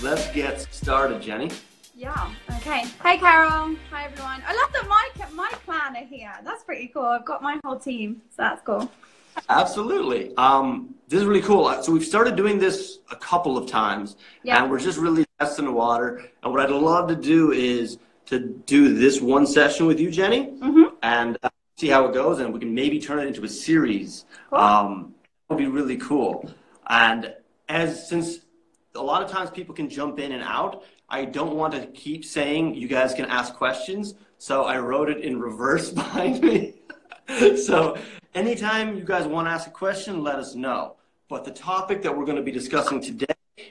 let's get started, Jenny. Yeah, okay. Hey, Carol. Hi, everyone. I love that my clan are here. That's pretty cool. I've got my whole team, so that's cool. Absolutely. This is really cool. So we've started doing this a couple of times, and we're just really testing the water. And what I'd love to do is to do this one session with you, Jenny, and see how it goes, and we can maybe turn it into a series. Cool. That would be really cool. And since a lot of times people can jump in and out, I don't want to keep saying you guys can ask questions, so I wrote it in reverse behind me. So anytime you guys want to ask a question, let us know. But the topic that we're going to be discussing today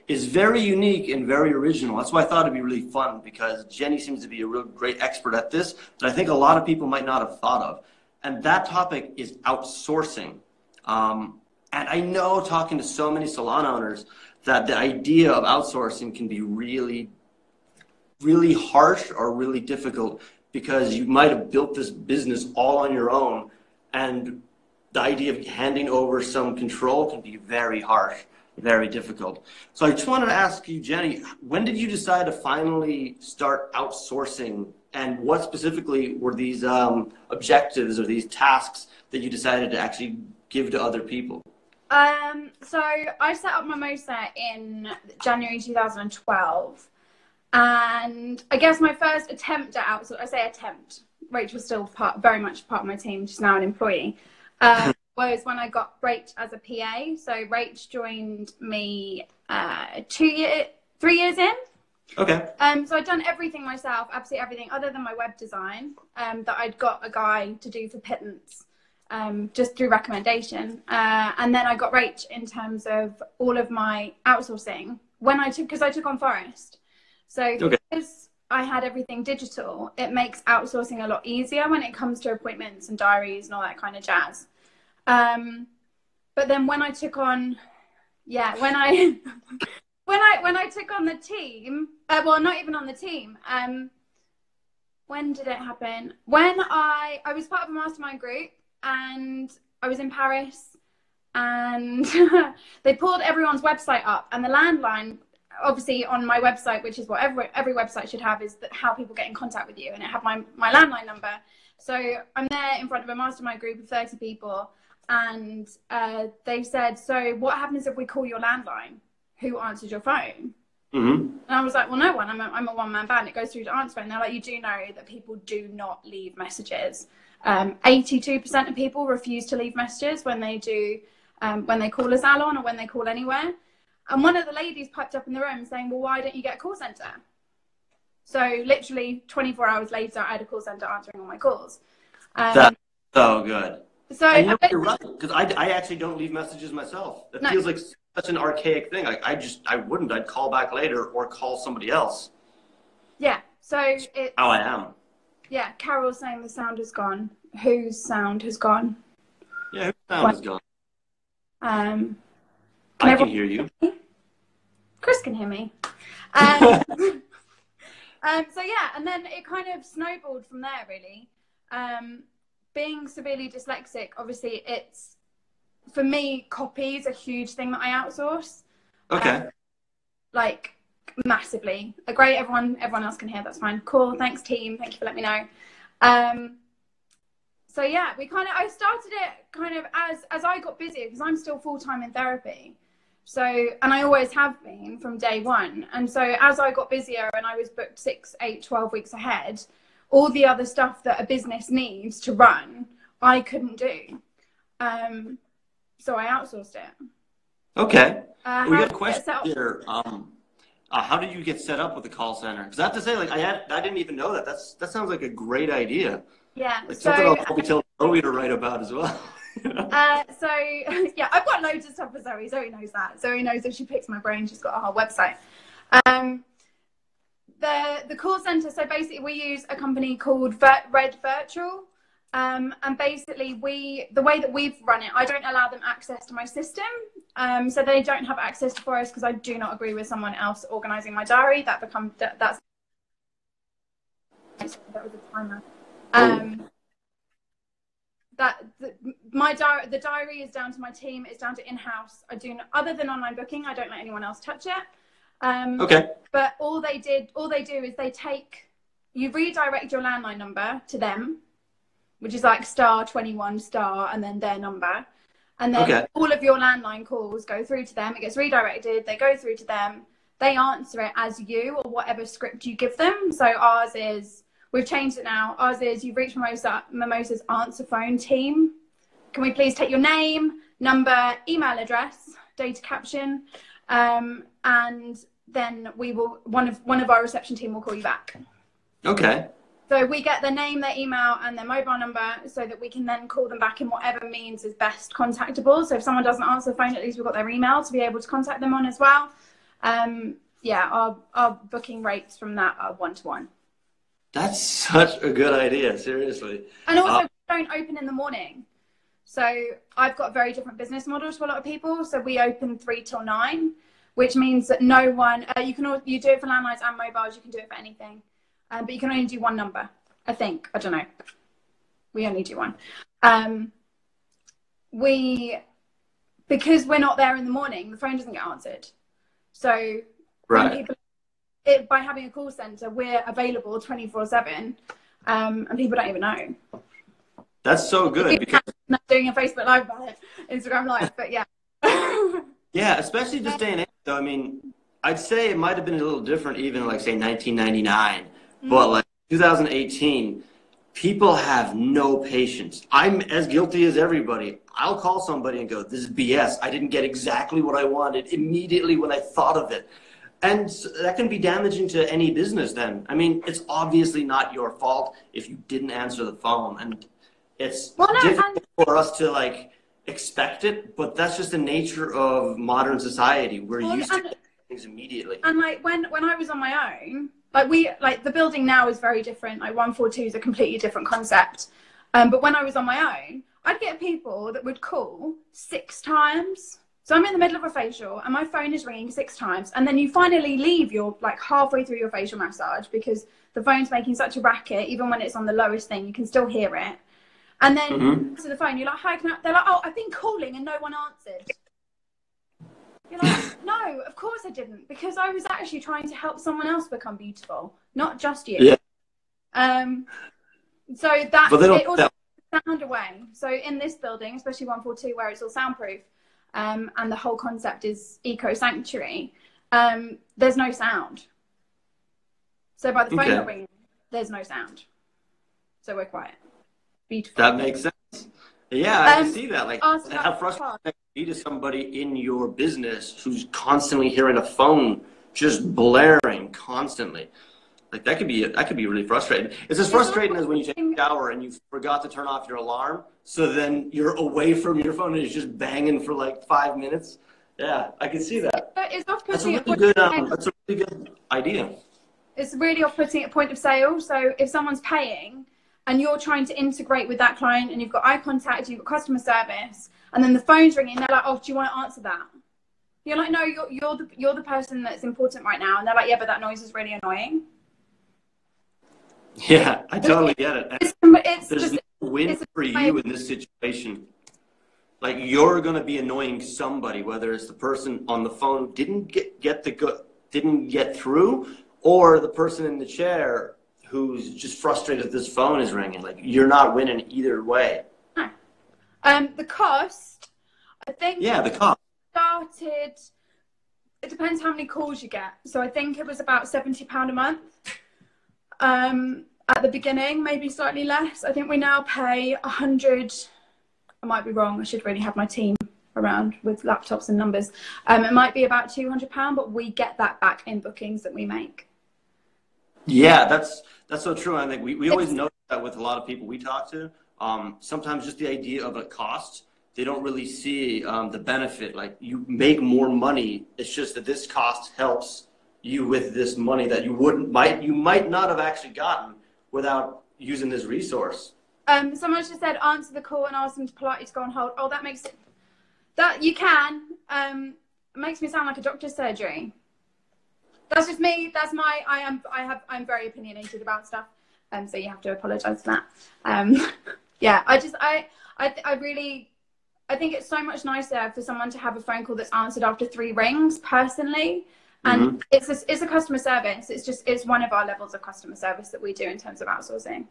is very unique and very original. That's why I thought it'd be really fun, because Jenny seems to be a real great expert at this that I think a lot of people might not have thought of. And that topic is outsourcing. And I know, talking to so many salon owners, that the idea of outsourcing can be really, really harsh or really difficult, because you might have built this business all on your own, and the idea of handing over some control can be very harsh, very difficult. So I just wanted to ask you, Jenny, when did you decide to finally start outsourcing, and what specifically were these objectives or these tasks that you decided to actually give to other people? So I set up Mimosa in January 2012, and I guess my first attempt at outsourcing, I say attempt, Rachel's still very much part of my team, she's now an employee, was when I got Rach as a PA. So Rach joined me 3 years in. Okay. So I'd done everything myself, absolutely everything other than my web design, that I'd got a guy to do for pittance. Just through recommendation, and then I got Rach in terms of all of my outsourcing because I took on Phorest. So because I had everything digital, it makes outsourcing a lot easier when it comes to appointments and diaries and all that kind of jazz. But then when I took on, when I took on the team, well, not even on the team. When did it happen? When I was part of a mastermind group. And I was in Paris, and they pulled everyone's website up, and the landline, obviously on my website, which is what every website should have, is how people get in contact with you, and it had my landline number. So I'm there in front of a mastermind group of 30 people, and they said, so what happens if we call your landline? Who answers your phone? And I was like, well, no one. I'm a one-man band. It goes through to answer. And they're like, you do know that people do not leave messages. 82% of people refuse to leave messages when they call a salon or when they call anywhere. And one of the ladies piped up in the room saying, well, why don't you get a call center? So literally 24 hours later, I had a call center answering all my calls. That's so good. So and you're right, because I actually don't leave messages myself. It feels like such an archaic thing. I'd call back later or call somebody else. Yeah, so it's how I am. Yeah, Carol's saying the sound is gone. Whose sound has gone? Yeah, whose sound has gone? I can hear you. Chris can hear me. So yeah, and then it kind of snowballed from there, really. Being severely dyslexic, obviously, for me, copy is a huge thing that I outsource. Okay. Like, massively. Great, everyone else can hear, that's fine. Cool, thanks team, thank you for letting me know. So yeah, I started it kind of as I got busier, because I'm still full-time in therapy. So, and I always have been from day one. And so as I got busier and I was booked 6, 8, 12 weeks ahead, all the other stuff that a business needs to run, I couldn't do. So I outsourced it. Okay. We got a question here. How did you get set up with the call center? Because I have to say, I didn't even know that. That sounds like a great idea. Yeah. Something I'll probably tell Zoe to write about as well. So yeah, I've got loads of stuff for Zoe. Zoe knows that. Zoe knows if she picks my brain, she's got a whole website. The call center. So basically, we use a company called Red Virtual. And basically, the way that we've run it, I don't allow them access to my system. So they don't have access to Phorest, because I do not agree with someone else organizing my diary. That was a timer. The diary is down to my team. It's down to in-house. Other than online booking, I don't let anyone else touch it. Okay. But all they do is you redirect your landline number to them, which is like *21* and then their number. And then all of your landline calls go through to them. It gets redirected. They go through to them. They answer it as you or whatever script you give them. So ours is, we've changed it now. Ours is, you've reached Mimosa's answer phone team. Can we please take your name, number, email address, data caption, and then we will, one of our reception team will call you back. Okay. So we get their name, their email, and their mobile number so that we can then call them back in whatever means is best contactable. So if someone doesn't answer the phone, at least we've got their email to be able to contact them on as well. Yeah, our booking rates from that are 1-to-1. That's such a good idea, seriously. And also, we don't open in the morning. So I've got a very different business model to a lot of people. So we open 3 till 9, which means that no one, you do it for landlines and mobiles, you can do it for anything. But you can only do one number, I think. I don't know. We only do one. Because we're not there in the morning, the phone doesn't get answered. So when by having a call center, we're available 24/7, and people don't even know. That's so good. Because I'm doing a Facebook Live about it, Instagram Live, but yeah. Yeah, especially this day and age, though. I mean, I'd say it might have been a little different even like, say, 1999. But like 2018, people have no patience. I'm as guilty as everybody. I'll call somebody and go, this is BS. I didn't get exactly what I wanted immediately when I thought of it. And that can be damaging to any business then. I mean, it's obviously not your fault if you didn't answer the phone. And it's difficult for us to like expect it, but that's just the nature of modern society. We're used to getting things immediately. And like when I was on my own, the building now is very different. Like 142 is a completely different concept. But when I was on my own, I'd get people that would call 6 times. So I'm in the middle of a facial and my phone is ringing 6 times. And then you finally leave, you're like halfway through your facial massage because the phone's making such a racket. Even when it's on the lowest thing, you can still hear it. And then to the phone, you're like, hi, they're like, oh, I've been calling and no one answered. You're like, no, of course I didn't, because I was actually trying to help someone else become beautiful, not just you. Yeah. So that it also sound away. So in this building, especially 142, where it's all soundproof, and the whole concept is eco sanctuary, there's no sound. So by the phone not ringing, there's no sound. So we're quiet. Beautiful. That makes sense. Yeah, I can see that. Like, how frustrating it can be to somebody in your business who's constantly hearing a phone just blaring constantly. Like that could be really frustrating. It's as frustrating as when you take a shower and you forgot to turn off your alarm, so then you're away from your phone and it's just banging for like 5 minutes. Yeah, I can see that. That's a really good. That's a really good idea. It's really off-putting at point of sale. So if someone's paying and you're trying to integrate with that client and you've got eye contact, you've got customer service, and then the phone's ringing, they're like, oh, do you want to answer that? You're like, no, you're the person that's important right now. And they're like, yeah, but that noise is really annoying. Yeah, I totally get it. There's no win for you in this situation. Like, you're going to be annoying somebody, whether it's the person on the phone who didn't get through, or the person in the chair who's just frustrated this phone is ringing. Like, you're not winning either way. No. The cost, I think. Yeah, the cost. Started. It depends how many calls you get. So I think it was about £70 a month. At the beginning, maybe slightly less. I think we now pay 100. I might be wrong. I should really have my team around with laptops and numbers. It might be about £200, but we get that back in bookings that we make. Yeah, that's so true. I think we always notice that with a lot of people we talk to. Sometimes just the idea of a cost, they don't really see the benefit. Like, you make more money. It's just that this cost helps you with this money that you might not have actually gotten without using this resource. Someone just said answer the call and ask them to politely to go on hold. Oh, that makes it that you can. It makes me sound like a doctor's surgery. That's just me. That's my. I'm very opinionated about stuff, so you have to apologise for that. Yeah, I think it's so much nicer for someone to have a phone call that's answered after 3 rings, personally. And it's a customer service. It's one of our levels of customer service that we do in terms of outsourcing.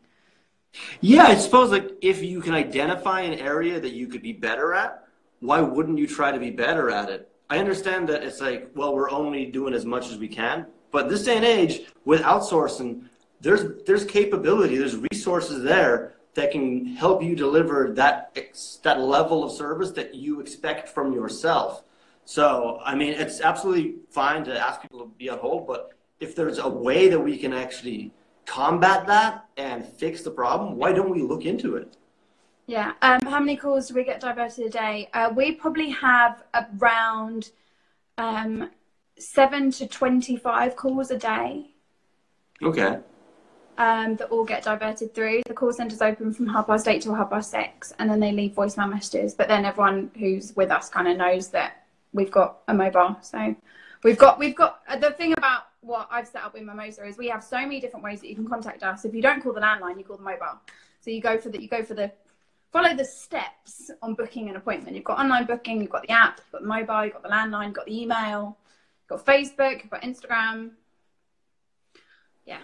Yeah, I suppose like if you can identify an area that you could be better at, why wouldn't you try to be better at it? I understand that it's like, well, we're only doing as much as we can, but this day and age with outsourcing, there's capability, there's resources there that can help you deliver that level of service that you expect from yourself. So, I mean, it's absolutely fine to ask people to be on hold, but if there's a way that we can actually combat that and fix the problem, why don't we look into it? Yeah. How many calls do we get diverted a day? We probably have around 7 to 25 calls a day. Okay. That all get diverted through. The call center's open from 8:30 to 6:30, and then they leave voicemail messages. But then everyone who's with us kind of knows that we've got a mobile. So we've got the thing about what I've set up with Mimosa is we have so many different ways that you can contact us. If you don't call the landline, you call the mobile. So you go for the follow the steps on booking an appointment. You've got online booking, you've got the app, you've got the mobile, you've got the landline, you've got the email, you've got Facebook, you've got Instagram. Yeah.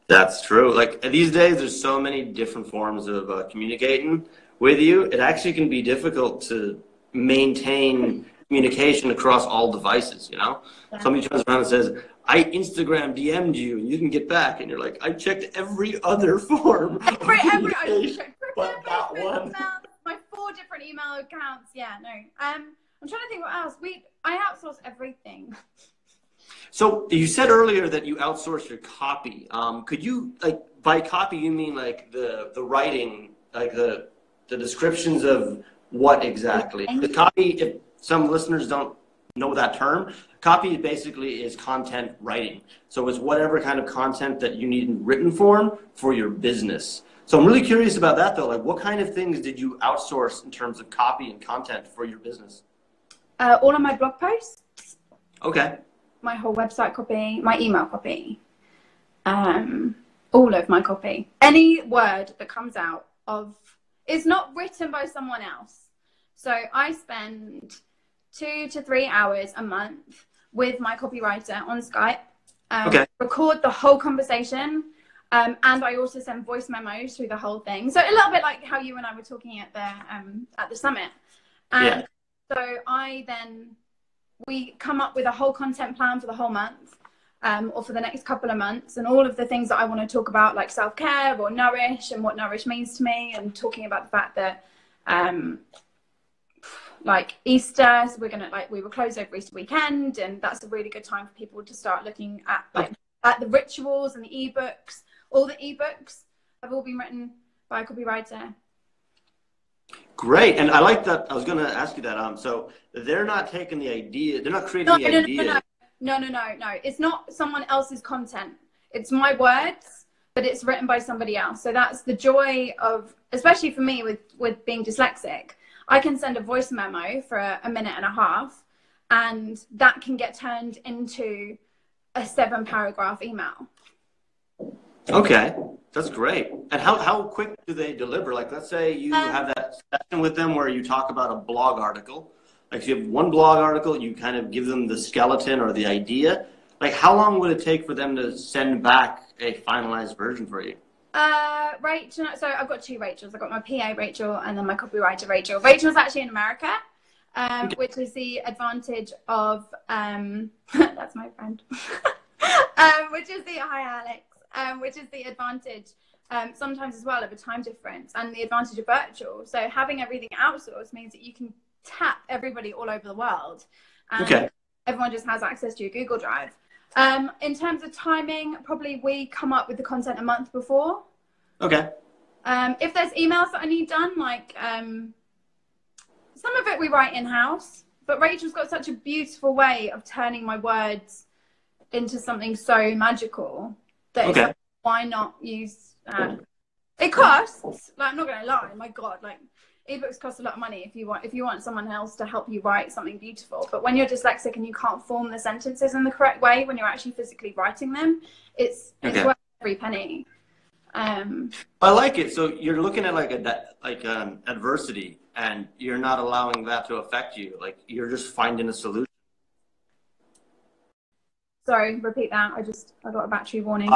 That's true. Like these days, there's so many different forms of communicating with you. It actually can be difficult to maintain communication across all devices, you know? Yeah. Somebody turns around and says, I Instagram DM'd you and you didn't get back. And you're like, I checked every other form. Every I checked but that one. Email, my 4 different email accounts. Yeah, no. I'm trying to think what else. I outsource everything. So you said earlier that you outsource your copy. Could you, like, by copy, you mean like the writing, like the descriptions of what exactly? The copy, if some listeners don't know that term, copy basically is content writing. So it's whatever kind of content that you need in written form for your business. So I'm really curious about that though. Like what kind of things did you outsource in terms of copy and content for your business? All of my blog posts. Okay. My whole website copy, my email copy, all of my copy. Any word that comes out of is not written by someone else. So I spend 2 to 3 hours a month with my copywriter on Skype, record the whole conversation, and I also send voice memos through the whole thing. So a little bit like how you and I were talking at the summit. And so we come up with a whole content plan for the whole month, or for the next couple of months, and all of the things that I want to talk about, like self-care or nourish and what nourish means to me, and talking about the fact that like Easter, so we were closed over Easter weekend, and that's a really good time for people to start looking at at the rituals and the ebooks. All the ebooks have all been written by a copywriter. Great, and I like that. I was going to ask you that. So they're not taking the idea. They're not creating the idea. No. It's not someone else's content. It's my words, but it's written by somebody else. So that's the joy of, especially for me with being dyslexic. I can send a voice memo for a minute and a half, and that can get turned into a 7-paragraph email. Okay, that's great. And how quick do they deliver? Like, let's say you have that session with them where you talk about a blog article. Like, so you have one blog article, you kind of give them the skeleton or the idea. Like, how long would it take for them to send back a finalized version for you? Rachel, so I've got 2 Rachels. I've got my PA Rachel and then my copywriter Rachel. Rachel's actually in America, which is the advantage of, that's my friend, which is the, hi Alex, which is the advantage sometimes as well of a time difference, and the advantage of virtual. So having everything outsourced means that you can tap everybody all over the world. Everyone just has access to your Google Drive. In terms of timing, probably we come up with the content a month before. Okay. If there's emails that I need done, like some of it we write in-house, but Rachel's got such a beautiful way of turning my words into something so magical that it's like, why not use it costs, like, I'm not gonna lie, my god, like ebooks cost a lot of money if you want someone else to help you write something beautiful. But when you're dyslexic and you can't form the sentences in the correct way when you're actually physically writing them, it's worth every penny. I like it. So you're looking at like adversity, and you're not allowing that to affect you. Like, you're just finding a solution. Sorry, repeat that. I got a battery warning.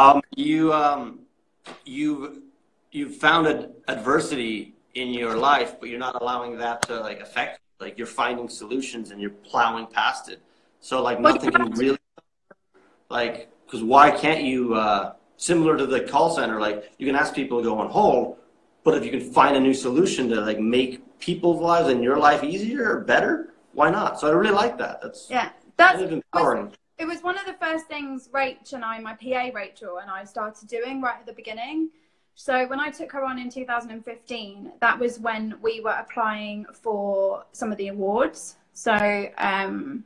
You've found adversity in your life, but you're not allowing that to like affect you. Like you're finding solutions and you're plowing past it. So like nothing can really like, because why can't you, similar to the call center, like you can ask people to go on hold, but if you can find a new solution to like make people's lives and your life easier or better, why not? So I really like that. That's kind of empowering. It was one of the first things Rach and I, my PA Rachel and I started doing right at the beginning. So when I took her on in 2015, that was when we were applying for some of the awards. So, because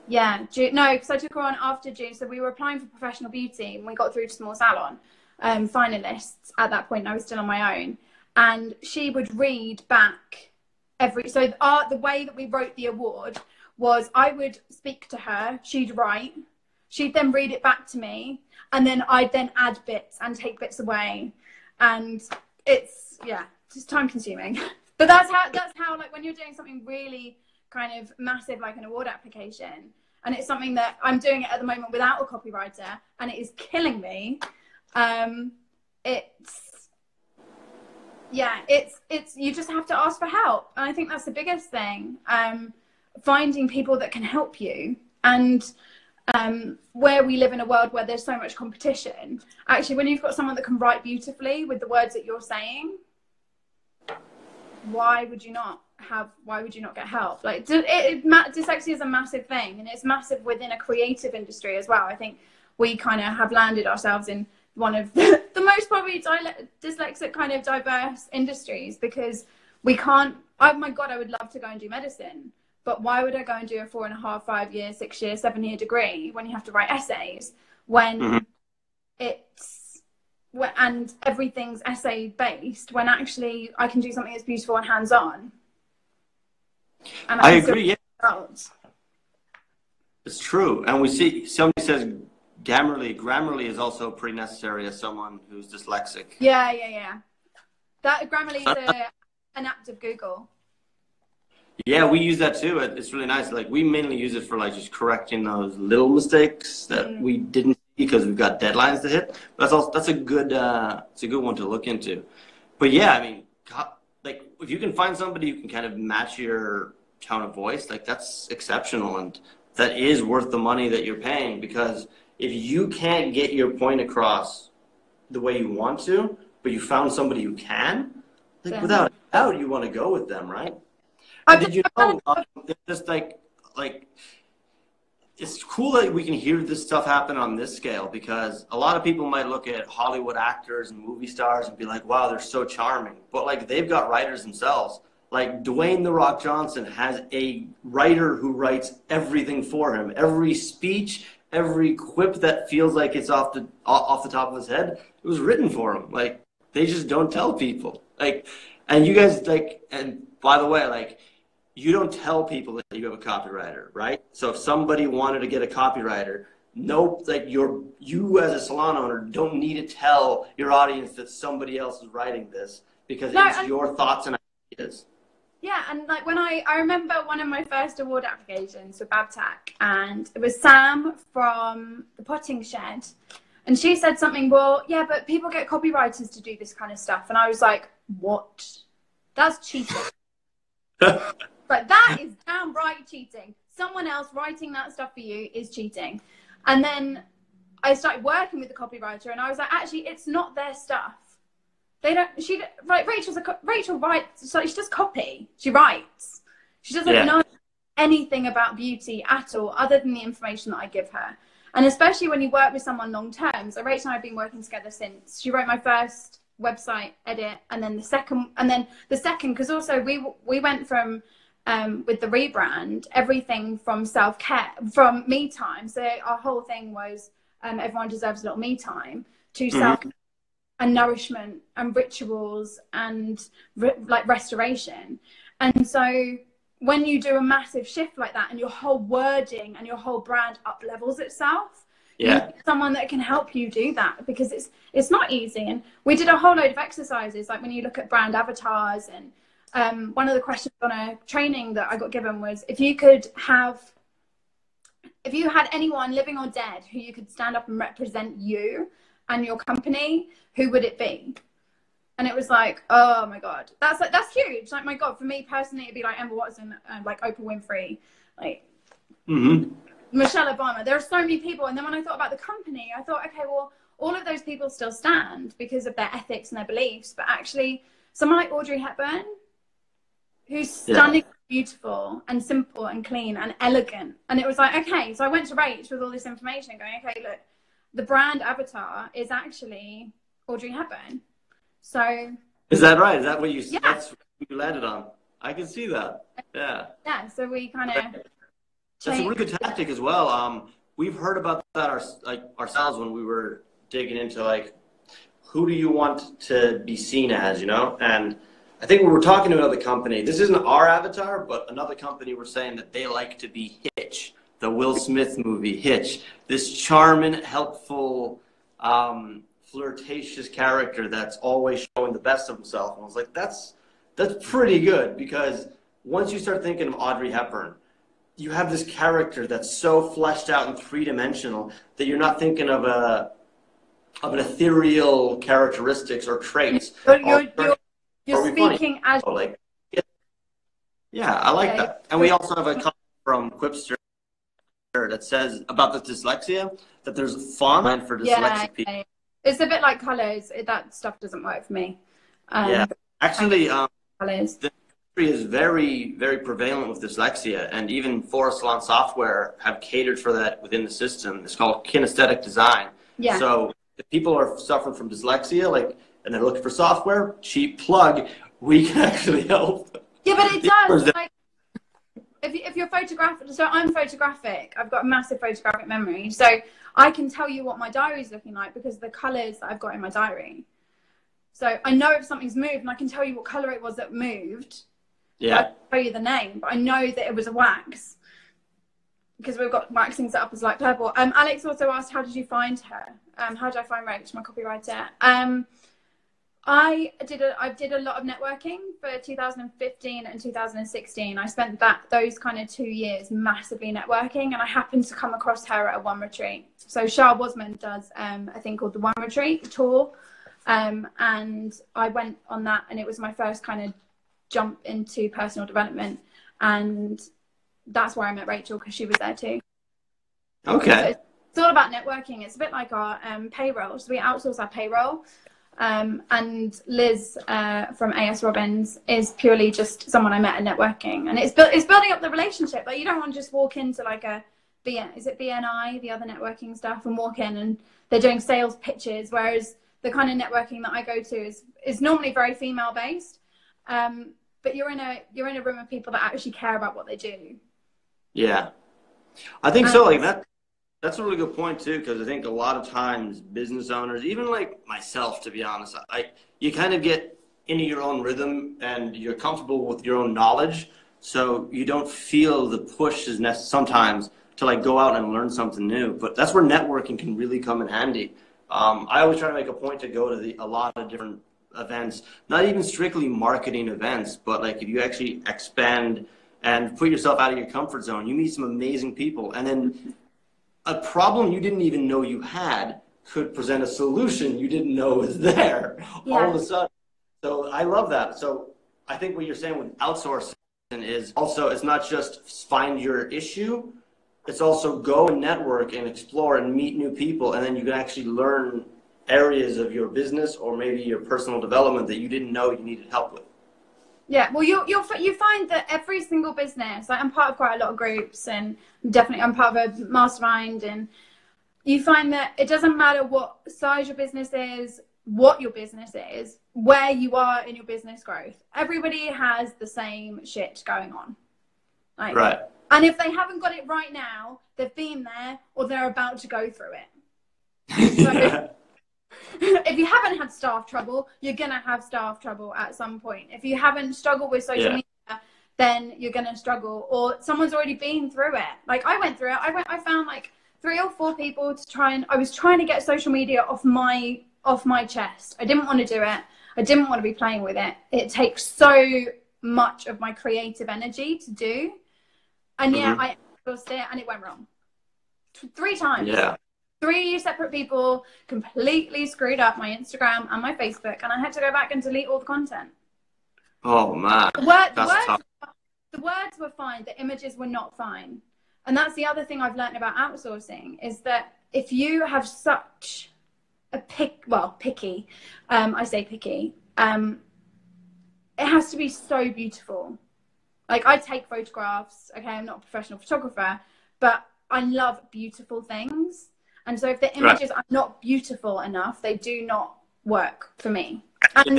I took her on after June. So we were applying for professional beauty and we got through to small salon finalists at that point. I was still on my own. And she would read back the way that we wrote the award was I would speak to her, she'd write, she'd then read it back to me, and then I'd then add bits and take bits away. And it's, just time consuming. But that's how like when you're doing something really kind of massive, like an award application, and it's something that I'm doing it at the moment without a copywriter, and it is killing me. It's you just have to ask for help. And I think that's the biggest thing. Finding people that can help you. And where we live in a world where there's so much competition, actually when you've got someone that can write beautifully with the words that you're saying, why would you not get help? Like dyslexia is a massive thing, and it's massive within a creative industry as well. I think we kind of have landed ourselves in one of the most probably dyslexic kind of diverse industries, because we can't, oh my God, I would love to go and do medicine. But why would I go and do a 4.5, 5 year, 6 year, 7 year degree when you have to write essays when and everything's essay based, when actually I can do something that's beautiful and hands on? I agree. Yeah, it's true. And we see somebody says Grammarly is also pretty necessary as someone who's dyslexic. Yeah. That Grammarly is an app of Google. Yeah, we use that too. It's really nice. Like we mainly use it for like just correcting those little mistakes that we didn't see because we've got deadlines to hit. But that's a good one to look into. But yeah, I mean, like if you can find somebody who can kind of match your tone of voice, like that's exceptional, and that is worth the money that you're paying. Because if you can't get your point across the way you want to, but you found somebody who can, like without a doubt, you want to go with them, right? Did you know, just like, it's cool that we can hear this stuff happen on this scale, because a lot of people might look at Hollywood actors and movie stars and be like, wow, they're so charming. But like they've got writers themselves. Like Dwayne "The Rock" Johnson has a writer who writes everything for him. Every speech, every quip that feels like it's off the top of his head, it was written for him. Like they just don't tell people. Like, and you guys like, and by the way, like, you don't tell people that you have a copywriter, right? So if somebody wanted to get a copywriter, like you as a salon owner don't need to tell your audience that somebody else is writing this, because it's your thoughts and ideas. Yeah, and like when I remember one of my first award applications for Babtac, and it was Sam from the Potting Shed, and she said something, well, yeah, but people get copywriters to do this kind of stuff, and I was like, what? That's cheating. But that is downright cheating. Someone else writing that stuff for you is cheating. And then I started working with the copywriter, and I was like, actually, it's not their stuff. Rachel writes, so she does copy. She writes. She doesn't know anything about beauty at all, other than the information that I give her. And especially when you work with someone long term. So Rachel and I have been working together since she wrote my first website edit, and then the second, because also we went from with the rebrand, everything from self-care, from me time. So our whole thing was everyone deserves a little me time, to self-care and nourishment and rituals and like restoration. And so when you do a massive shift like that, and your whole wording and your whole brand up levels itself, you need someone that can help you do that, because it's not easy. And we did a whole load of exercises, like when you look at brand avatars, and one of the questions on a training that I got given was, if you could have if you had anyone living or dead who you could stand up and represent you and your company, who would it be? And it was like, oh my God, that's huge. Like, my God, for me personally, it'd be like Emma Watson, like Oprah Winfrey, like Michelle Obama. There are so many people. And then when I thought about the company, I thought, okay, well, all of those people still stand because of their ethics and their beliefs. But actually, someone like Audrey Hepburn, who's stunning, beautiful and simple and clean and elegant. And it was like, okay, so I went to Rach with all this information going, okay, look, the brand avatar is actually Audrey Hepburn. So is that right? Is that what you? Yeah. That's what you landed on. I can see that. Yeah. Yeah. So we kind of. That's a really good tactic as well. We've heard about that ourselves when we were digging into like, who do you want to be seen as, you know? And I think we were talking to another company. This isn't our avatar, but another company were saying that they like to be Hitch, the Will Smith movie Hitch. This charming, helpful, flirtatious character that's always showing the best of himself. And I was like, that's pretty good, because once you start thinking of Audrey Hepburn, you have this character that's so fleshed out and three-dimensional that you're not thinking of an ethereal characteristics or traits. You're speaking as like, yeah, I like that. And we also have a comment from Quipster that says about the dyslexia that there's a font for dyslexic people. Yeah. It's a bit like colors. That stuff doesn't work for me. Yeah, actually, colors. the industry is very, very prevalent with dyslexia, and even Phorest Salon Software have catered for that within the system. It's called kinesthetic design. Yeah. So if people are suffering from dyslexia, and they're looking for software, cheap plug, we can actually help. Yeah, but it does. Like, if you're photographic, so I'm photographic. I've got a massive photographic memory, so I can tell you what my diary is looking like because of the colors that I've got in my diary. So I know if something's moved, and I can tell you what color it was that moved. Yeah. I can tell you the name, but I know that it was a wax because we've got waxing set up as light purple. Alex also asked, how did you find her? How did I find Rach, my copywriter? I did a lot of networking for 2015 and 2016. I spent those kind of 2 years massively networking, and I happened to come across her at a One Retreat. So Shah Wasman does a thing called the One Retreat tour, and I went on that, and it was my first kind of jump into personal development, and that's where I met Rachel, because she was there too. Okay. So it's all about networking. It's a bit like our payroll. So we outsource our payroll. And Liz from AS Robbins is purely just someone I met at networking, and it's building up the relationship. Like, you don't want to just walk into like is it BNI, the other networking stuff, and walk in and they're doing sales pitches, whereas the kind of networking that I go to is normally very female based, but you're in a room of people that actually care about what they do. Yeah, I think so. Like that. That's a really good point too, because I think a lot of times business owners, even like myself, to be honest, you kind of get into your own rhythm and you're comfortable with your own knowledge, so you don't feel the push sometimes to like go out and learn something new. But that's where networking can really come in handy. I always try to make a point to go to a lot of different events, not even strictly marketing events, but like if you actually expand and put yourself out of your comfort zone, you meet some amazing people, and then a problem you didn't even know you had could present a solution you didn't know was there all of a sudden. So I love that. So I think what you're saying with outsourcing is also, it's not just find your issue, it's also go and network and explore and meet new people, and then you can actually learn areas of your business or maybe your personal development that you didn't know you needed help with. Yeah, well, you find that every single business, like I'm part of quite a lot of groups, and definitely I'm part of a mastermind, and you find that it doesn't matter what size your business is, what your business is, where you are in your business growth. Everybody has the same shit going on. Like, right. And if they haven't got it right now, they've been there or they're about to go through it. So, yeah. if you haven't had staff trouble, you're going to have staff trouble at some point. If you haven't struggled with social media, then you're going to struggle, or someone's already been through it. Like I went through it. I found like 3 or 4 people I was trying to get social media off my chest. I didn't want to do it. I didn't want to be playing with it. It takes so much of my creative energy to do. And I lost it and it went wrong. 3 times. Yeah. 3 separate people completely screwed up my Instagram and my Facebook, and I had to go back and delete all the content. Oh man, The words were fine. The images were not fine. And that's the other thing I've learned about outsourcing, is that if you have such a picky, I say picky, it has to be so beautiful. Like, I take photographs, okay, I'm not a professional photographer, but I love beautiful things. And so if the images are not beautiful enough, they do not work for me. And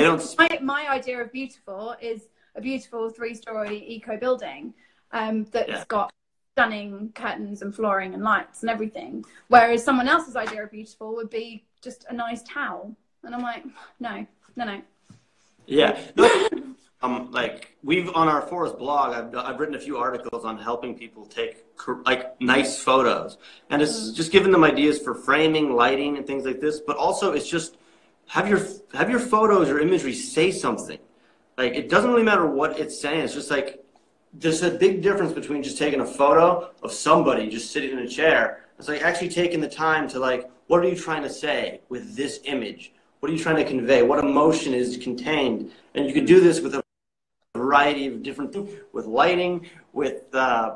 my idea of beautiful is a beautiful 3-story eco building that's got stunning curtains and flooring and lights and everything. Whereas someone else's idea of beautiful would be just a nice towel. And I'm like, no. Yeah. Like, we've, on our Phorest blog, I've written a few articles on helping people take like nice photos, and it's just giving them ideas for framing, lighting, and things like this. But also, it's just have your photos or imagery say something. Like, it doesn't really matter what it's saying. It's just like, there's a big difference between just taking a photo of somebody just sitting in a chair. It's like actually taking the time to, like, what are you trying to say with this image? What are you trying to convey? What emotion is contained? And you can do this with a variety of different things, with lighting, with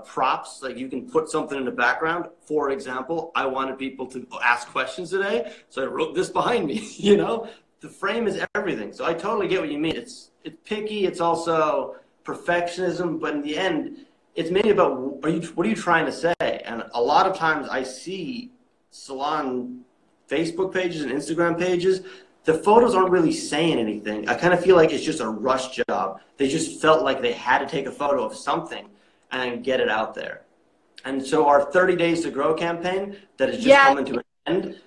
props. Like, you can put something in the background. For example, I wanted people to ask questions today, so I wrote this behind me. You know, the frame is everything. So I totally get what you mean. It's picky. It's also perfectionism, but in the end, it's mainly about what are you trying to say? And a lot of times I see salon Facebook pages and Instagram pages, the photos aren't really saying anything. I kind of feel like it's just a rush job. They just felt like they had to take a photo of something and get it out there. And so our 30 Days to Grow campaign that has just come into an end,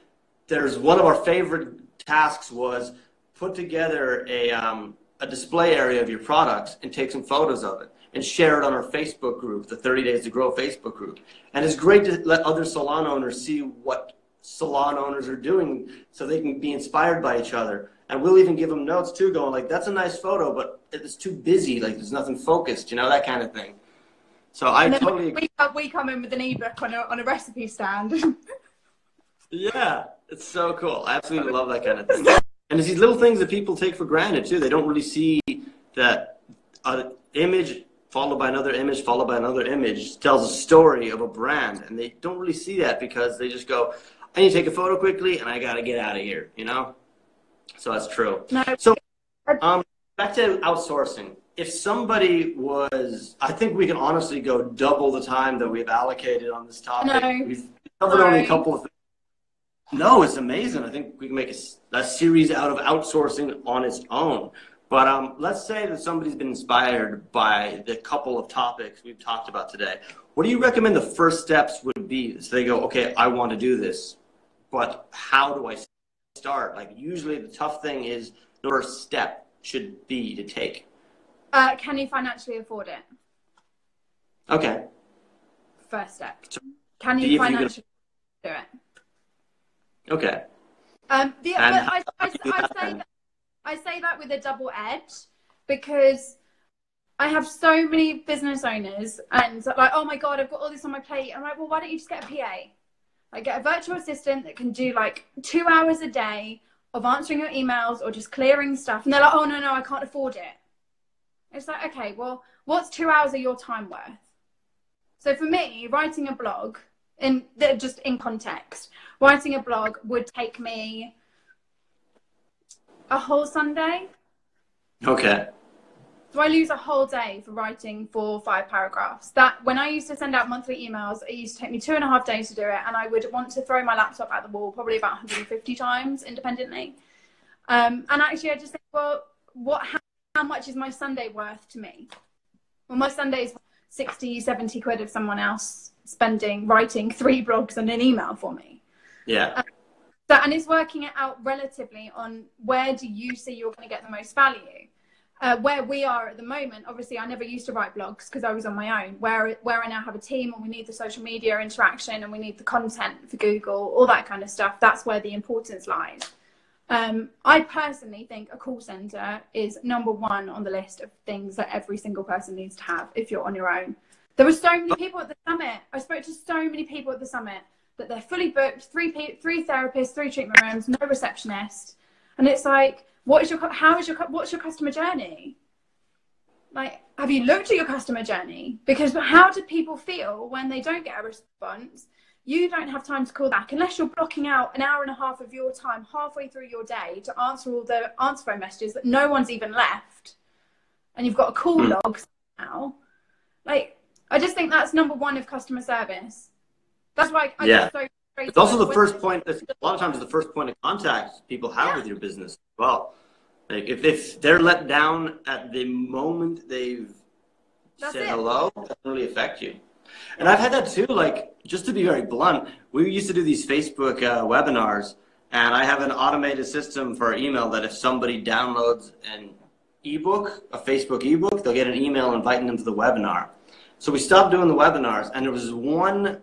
there's one of our favorite tasks was put together a display area of your products and take some photos of it and share it on our Facebook group, the 30 Days to Grow Facebook group. And it's great to let other salon owners see what salon owners are doing so they can be inspired by each other. And we'll even give them notes too, going like, that's a nice photo, but it's too busy, like there's nothing focused, you know, that kind of thing. So I totally agree. We come in with an ebook on a recipe stand. Yeah, it's so cool. I absolutely love that kind of thing. And it's these little things that people take for granted too. They don't really see that an image followed by another image followed by another image tells a story of a brand, and they don't really see that because they just go, I need to take a photo quickly and I got to get out of here, you know? So that's true. No. So back to outsourcing. If somebody was, I think we can honestly go double the time that we've allocated on this topic. No. We've covered only a couple of things. No, it's amazing. I think we can make a series out of outsourcing on its own. But let's say that somebody's been inspired by the couple of topics we've talked about today. What do you recommend the first steps would be? So they go, okay, I want to do this, but how do I start? Like, usually the tough thing is the first step should be to take. Can you financially afford it? Okay. First step. Can you financially do it? Okay. But I say that with a double edge, because I have so many business owners and like, oh my God, I've got all this on my plate. I'm like, well, why don't you just get a PA? Like, get a virtual assistant that can do like 2 hours a day of answering your emails or just clearing stuff. And they're like, oh no, I can't afford it. It's like, okay, well, what's 2 hours of your time worth? So for me, writing a blog, just in context, writing a blog would take me a whole Sunday. Okay. So I lose a whole day for writing 4 or 5 paragraphs. That, when I used to send out monthly emails, it used to take me 2.5 days to do it, and I would want to throw my laptop at the wall probably about 150 times independently. And actually, I just think, well, how much is my Sunday worth to me? Well, my Sunday is 60, 70 quid of someone else writing 3 blogs and an email for me. Yeah. And it's working it out relatively on where do you see you're going to get the most value. Where we are at the moment, obviously I never used to write blogs because I was on my own. Where I now have a team and we need the social media interaction and we need the content for Google, all that kind of stuff, that's where the importance lies. I personally think a call center is #1 on the list of things that every single person needs to have if you're on your own. There were so many people at the summit. I spoke to so many people at the summit that they're fully booked, three therapists, 3 treatment rooms, no receptionist. And it's like, what's your customer journey? Like, have you looked at your customer journey? Because how do people feel when they don't get a response? You don't have time to call back unless you're blocking out an hour and a half of your time halfway through your day to answer all the answer phone messages that no one's even left. And you've got a call log now. Like, I just think that's number one of customer service. That's why I get so frustrated. It's also the first point, a lot of times it's the first point of contact people have with your business as well. Like, if they're let down at the moment they've said hello, it doesn't really affect you. And I've had that too, like, just to be very blunt, we used to do these Facebook webinars, and I have an automated system for our email that if somebody downloads an ebook, a Facebook ebook, they'll get an email inviting them to the webinar. So we stopped doing the webinars, and there was one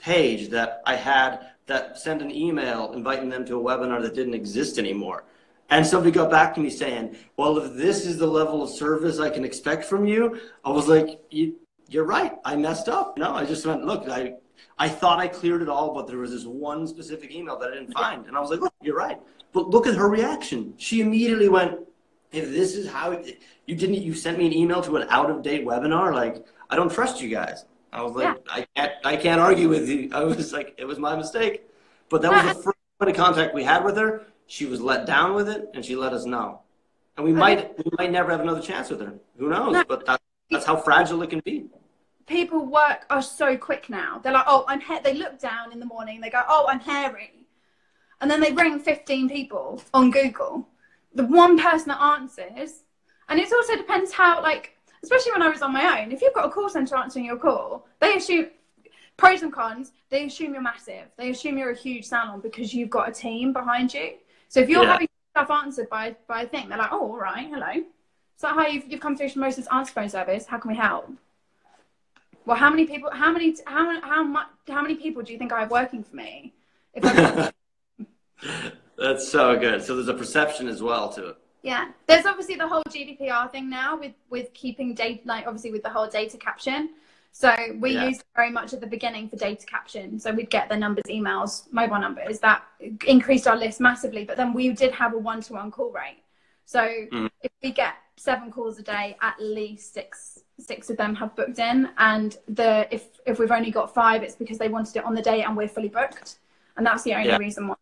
page that I had that sent an email inviting them to a webinar that didn't exist anymore. And somebody got back to me saying, well, if this is the level of service I can expect from you, I was like, you're right. I messed up. No, I just went, look, I thought I cleared it all, but there was this one specific email that I didn't find. And I was like, look, you're right. But look at her reaction. She immediately went, if this is how you sent me an email to an out-of-date webinar, like, I don't trust you guys. I was like, I can't argue with you. I was like, it was my mistake. But that was the first point of contact we had with her. She was let down with it, and she let us know. And we might never have another chance with her. Who knows? No. But that's how fragile it can be. People are so quick now. They're like, oh, they look down in the morning. They go, oh, I'm hairy. And then they ring 15 people on Google. The one person that answers, and it also depends how, like, especially when I was on my own, if you've got a call center answering your call, they assume, pros and cons, they assume you're massive. They assume you're a huge salon because you've got a team behind you. So if you're having stuff answered by a thing, they're like, oh, all right, hello. So how you've come through Moses answer phone service? How can we help? Well, how many people do you think I have working for me? That's so good. So there's a perception as well to it. Yeah, there's obviously the whole GDPR thing now with keeping data, like obviously with the whole data caption. So we used it very much at the beginning for data caption. So we'd get their numbers, emails, mobile numbers. That increased our list massively. But then we did have a 1-to-1 call rate. So if we get 7 calls a day, at least six of them have booked in. And if we've only got 5, it's because they wanted it on the day and we're fully booked. And that's the only reason why.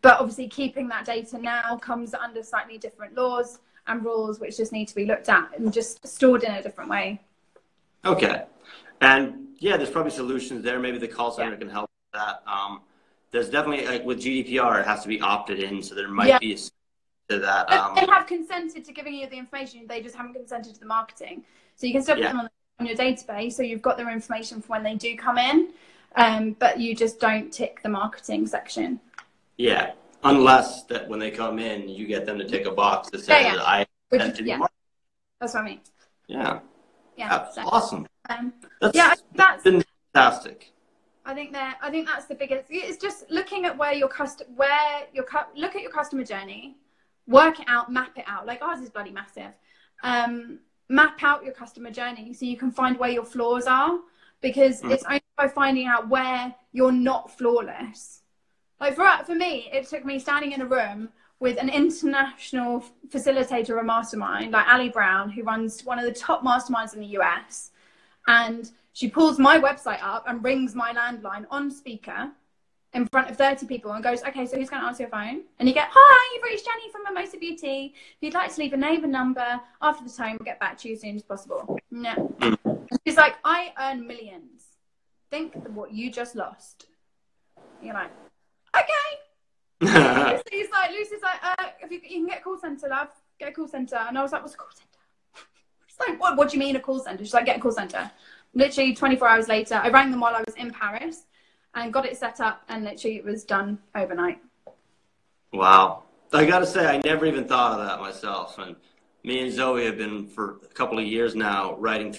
But obviously keeping that data now comes under slightly different laws and rules, which just need to be looked at and just stored in a different way. Okay. And there's probably solutions there. Maybe the call center can help with that. There's definitely, like with GDPR, it has to be opted in. So there might be to that. They have consented to giving you the information. They just haven't consented to the marketing. So you can still put them on your database. So you've got their information for when they do come in. But you just don't tick the marketing section. Yeah. Unless that when they come in, you get them to tick a box that says that I intend to be marketing. That's what I mean. Yeah. Yeah, that's awesome. That's been fantastic. I think that's the biggest. It's just looking at look at your customer journey, work it out, map it out. Like ours is bloody massive. Map out your customer journey so you can find where your flaws are, because it's only by finding out where you're not flawless. Like for me, it took me standing in a room with an international facilitator, a mastermind, like Ali Brown, who runs one of the top masterminds in the US. And she pulls my website up and rings my landline on speaker in front of 30 people and goes, okay, so who's going to answer your phone? And you get, hi, you've reached Jennie from Mimosa Beauty. If you'd like to leave a name and number after the tone, we'll get back to you as soon as possible. No. And she's like, I earn millions. Think of what you just lost. And you're like, okay. Lucy's like, if you can get a call centre, love, get a call centre. And I was like, what's a call centre? She's like, what do you mean a call centre? She's like, get a call centre. Literally 24 hours later, I rang them while I was in Paris and got it set up, and literally it was done overnight. Wow. I got to say, I never even thought of that myself. And me and Zoe have been for a couple of years now writing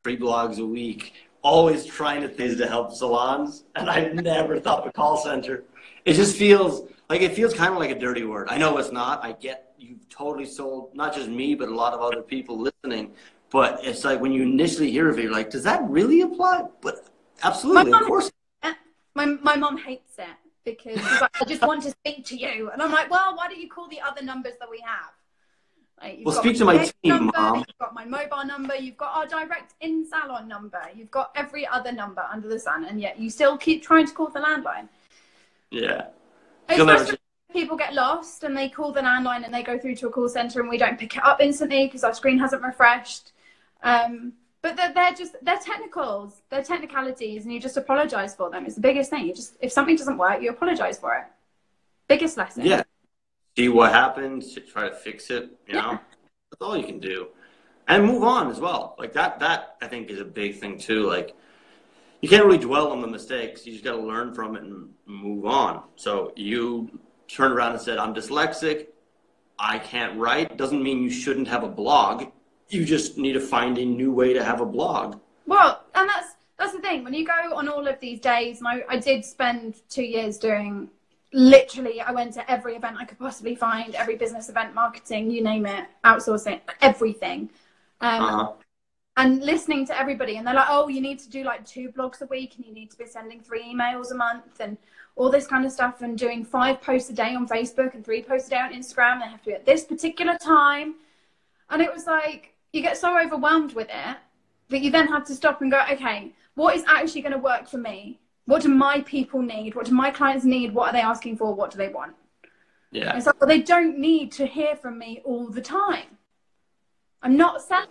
3 blogs a week, always trying to help salons. And I never thought of a call center. It just feels kind of like a dirty word. I know it's not. I get you've totally sold, not just me, but a lot of other people listening. But it's like when you initially hear of it, you're like, does that really apply? But Absolutely, of course. My mom hates it because she's like, I just want to speak to you. And I'm like, well, why don't you call the other numbers that we have? Like, you've Well, got speak to my team, number, Mom. you've got my mobile number, you've got our direct in-salon number, you've got every other number under the sun, and yet you still keep trying to call the landline. Yeah. Especially if people get lost and they call the landline and they go through to a call center and we don't pick it up instantly because our screen hasn't refreshed. But they're technicals, they're technicalities, and you just apologize for them. It's the biggest thing. If something doesn't work, you apologize for it. Biggest lesson. Yeah. See what happens, try to fix it, you know? That's all you can do. And move on as well. Like that I think is a big thing too. Like, you can't really dwell on the mistakes. You just got to learn from it and move on. So you turned around and said, I'm dyslexic, I can't write. Doesn't mean you shouldn't have a blog. You just need to find a new way to have a blog. Well, and that's the thing. When you go on all of these days, and I did spend 2 years doing, literally, I went to every event I could possibly find, every business event, marketing, you name it, outsourcing, everything. And listening to everybody, and they're like, oh, you need to do like 2 blogs a week, and you need to be sending 3 emails a month, and all this kind of stuff, and doing 5 posts a day on Facebook and 3 posts a day on Instagram. They have to be at this particular time. And it was like, you get so overwhelmed with it that you then have to stop and go, okay, what is actually going to work for me? What do my people need? What do my clients need? What are they asking for? What do they want? Yeah. And it's like, well, they don't need to hear from me all the time. I'm not selling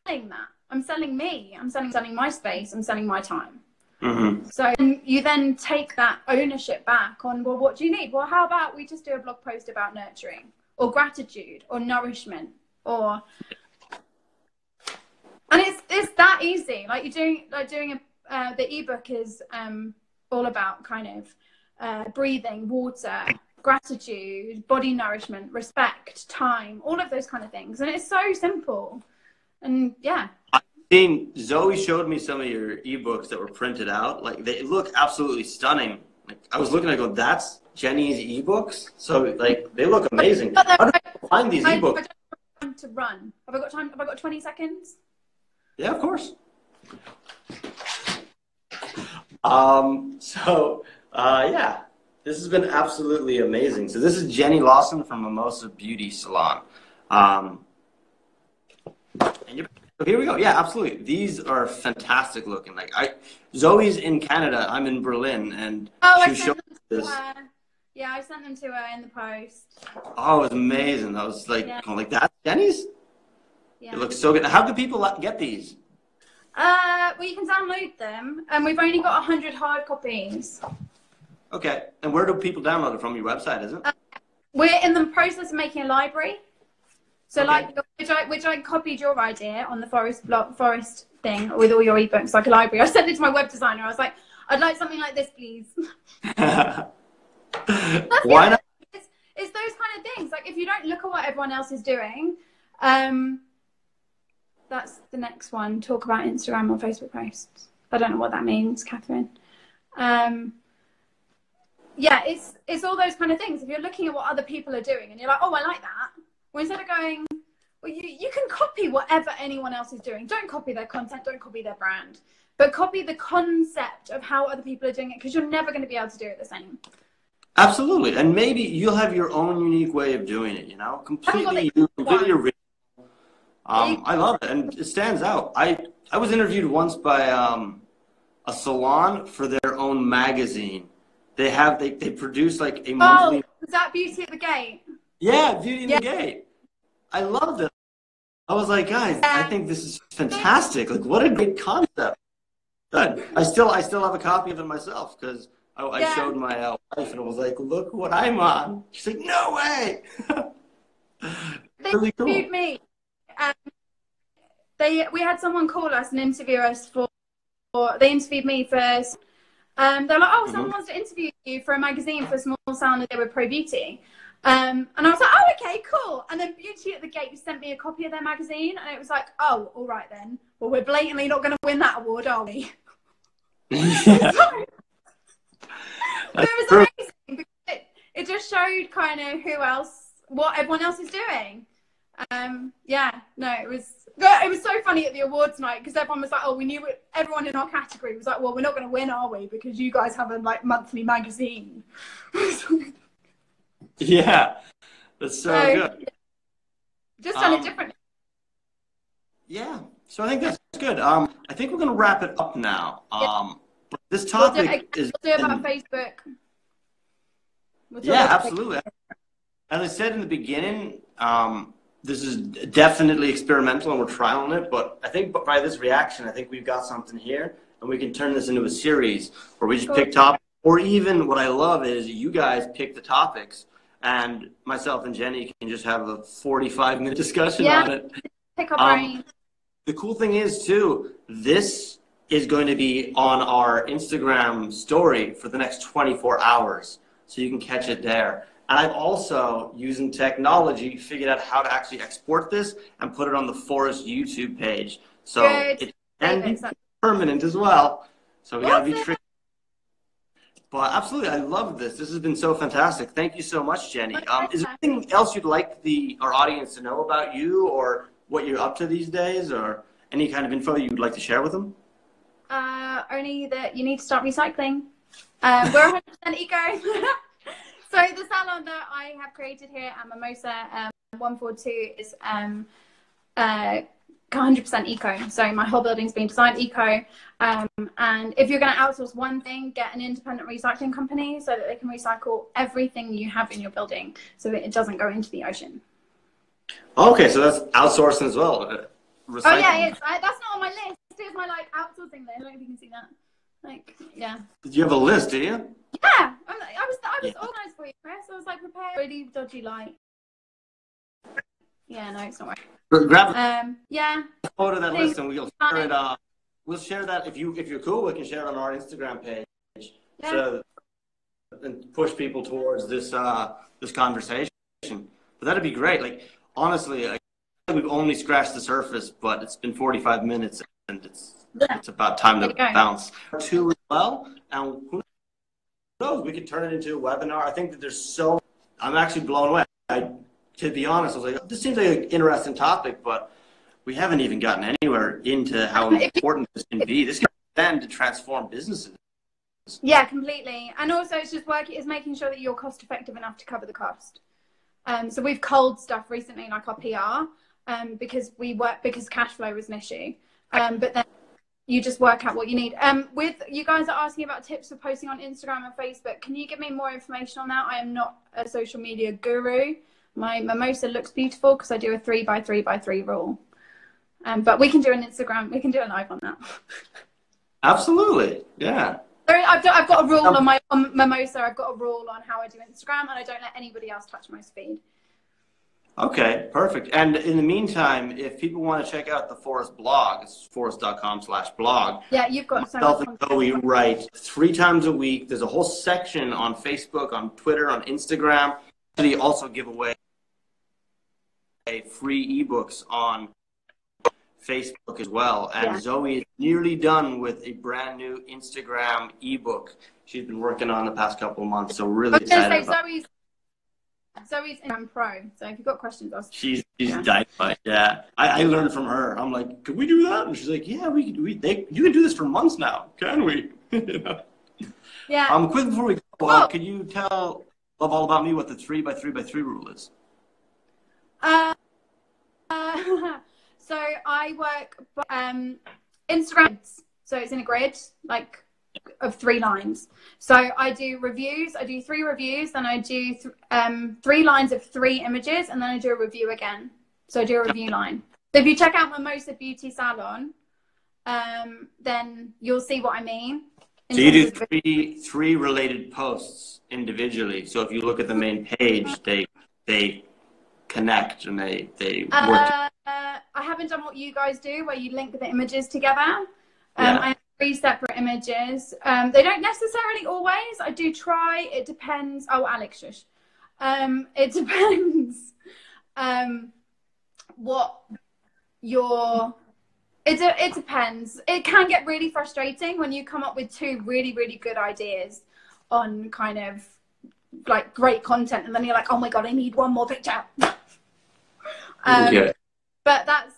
that. I'm selling me. I'm selling my space. I'm selling my time. Mm-hmm. So you then take that ownership back on, well, what do you need? Well, how about we just do a blog post about nurturing or gratitude or nourishment or, and it's that easy. Like doing the ebook is all about kind of breathing, water, gratitude, body nourishment, respect, time, all of those kind of things. And it's so simple. And yeah. Zoe showed me some of your ebooks that were printed out. Like, they look absolutely stunning. Like, I was looking, I go, that's Jennie's ebooks? So, like, they look amazing. How do you find these ebooks? I don't have time to run. Have I got time? Have I got 20 seconds? Yeah, of course. Yeah, this has been absolutely amazing. So this is Jennie Lawson from Mimosa Beauty Salon. So here we go. Yeah, absolutely. These are fantastic looking. Like, Zoe's in Canada. I'm in Berlin, and I she showed this. Yeah, I sent them to her in the post. Oh, it was amazing. I was like, going like that. Jennie's? Yeah. It looks so good. How do people get these? Well, you can download them, and we've only got 100 hard copies. Okay. And where do people download it from? Your website, is it? We're in the process of making a library. So, like, which I copied your idea on the Phorest thing with all your ebooks, like a library. I sent it to my web designer. I was like, I'd like something like this, please. Why not? It's those kind of things. Like, if you don't look at what everyone else is doing, that's the next one. Talk about Instagram or Facebook posts. I don't know what that means, Catherine. Yeah, it's all those kind of things. If you're looking at what other people are doing and you're like, oh, I like that. Well, instead of going, well, you can copy whatever anyone else is doing. Don't copy their content. Don't copy their brand. But copy the concept of how other people are doing it, because you're never going to be able to do it the same. Absolutely. And maybe you'll have your own unique way of doing it, you know? Completely original. I love it. And it stands out. I was interviewed once by a salon for their own magazine. They produce like a monthly... Oh, is that Beauty at the Gate? Yeah, Beauty in the Gate. I loved it. I was like, guys, I think this is fantastic. Like, what a great concept. Good. I still have a copy of it myself, because I showed my wife, and I was like, look what I'm on. She's like, no way. They really cool. interviewed me. We had someone call us and interview us they interviewed me first. They're like, oh, someone wants to interview you for a magazine for a small salon that they were Pro Beauty. And I was like, oh, okay, cool. And then Beauty at the Gate sent me a copy of their magazine, and it was like, oh, all right then. Well, we're blatantly not going to win that award, are we? It was amazing, because it just showed kind of what everyone else is doing. It Yeah, it was so funny at the awards night because everyone was like, "Oh, we knew it." Everyone in our category was like, "Well, we're not going to win, are we? Because you guys have a like monthly magazine." Yeah, that's so good. Yeah, just done it differently. Yeah, so I think that's good. I think we're going to wrap it up now. But this topic we'll do it about Facebook. Yeah, absolutely. As I said in the beginning, this is definitely experimental and we're trialing it, but I think by this reaction, I think we've got something here and we can turn this into a series where we just pick topics, or even what I love is you guys pick the topics and myself and Jenny can just have a 45-minute discussion on it. Pick up brain. The cool thing is too, this is going to be on our Instagram story for the next 24 hours. So you can catch it there. And I've also, using technology, figured out how to actually export this and put it on the Phorest YouTube page. So it can be permanent as well. So we gotta be tricky. But absolutely, I love this. This has been so fantastic. Thank you so much, Jenny. Is there anything else you'd like our audience to know about you or what you're up to these days, or any kind of info you'd like to share with them? Only that you need to start recycling. We're 100% eco. So the salon that I have created here at Mimosa 142 is 100% eco. So my whole building's been designed eco. And if you're going to outsource one thing, get an independent recycling company so that they can recycle everything you have in your building so that it doesn't go into the ocean. Okay, so that's outsourcing as well. Recycling. Oh yeah, that's not on my list. Here's my like outsourcing list. I don't know if you can see that. Like, yeah. Did you have a list, do you? Yeah, I was organised for you, Chris. I was like prepared. Really dodgy light. Yeah, no, it's not right. Grab yeah. Photo that list and we'll share it. We'll share that if you're cool. We can share it on our Instagram page. Yeah. So and push people towards this this conversation. But that'd be great. Like honestly, we've only scratched the surface, but it's been 45 minutes and it's about time to bounce. Too well, and who knows? We could turn it into a webinar. I think that I'm actually blown away. To be honest, I was like, this seems like an interesting topic, but we haven't even gotten anywhere into how important this can be. This can then to transform businesses. Yeah, completely. And also, it's just it's making sure that you're cost effective enough to cover the cost. So we've culled stuff recently, like our PR, because cash flow was an issue. But then you just work out what you need. With you guys are asking about tips for posting on Instagram and Facebook. Can you give me more information on that? I am not a social media guru. My mimosa looks beautiful because I do a 3x3x3 rule. But we can do an Instagram. We can do a live on that. Absolutely, yeah. I've got a rule on my mimosa. I've got a rule on how I do Instagram, and I don't let anybody else touch my feed. Okay, perfect. And in the meantime, if people want to check out the Phorest blog, it's phorest.com/blog. Yeah, you've got so much content. We write 3 times a week. There's a whole section on Facebook, on Twitter, on Instagram. We also give away free ebooks on Facebook as well. And Zoe is nearly done with a brand new Instagram ebook she's been working on the past couple of months. So really excited about it. Zoe's Instagram Pro, so if you've got questions, ask. She's dynamite. Yeah, I learned from her. I'm like, could we do that? And she's like, yeah, you can do this for months now, can we? You know? Yeah. Quick before we go, could you tell Love All About Me what the 3x3x3 rule is? So I work Instagram. So it's in a grid, like of 3 lines. So I do reviews. I do 3 reviews, then I do 3 lines of 3 images, and then I do a review again. So I do a review line. So if you check out Mimosa Beauty Salon, then you'll see what I mean. So you do 3 related posts individually. So if you look at the main page, they connect and they work. I haven't done what you guys do, where you link the images together. I have 3 separate images. They don't necessarily always. I do try. It depends. Oh, Alex, shush. It depends what your... It depends. It can get really frustrating when you come up with 2 really, really good ideas on kind of like great content, and then you're like, oh my God, I need one more picture. But that's,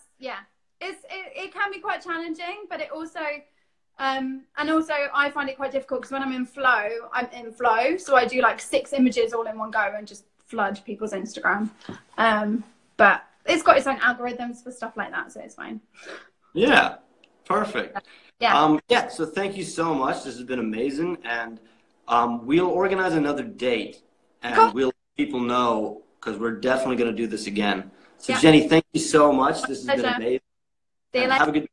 it can be quite challenging, but it also and also I find it quite difficult because when I'm in flow, so I do like 6 images all in one go and just flood people's Instagram. But it's got its own algorithms for stuff like that, so it's fine. Yeah, perfect. Yeah. Yeah, so thank you so much. This has been amazing. And we'll organize another date and Cool. we'll let people know because we're definitely going to do this again. So Yeah. Jennie, thank you so much. This has been Pleasure. amazing. See you And later. have a good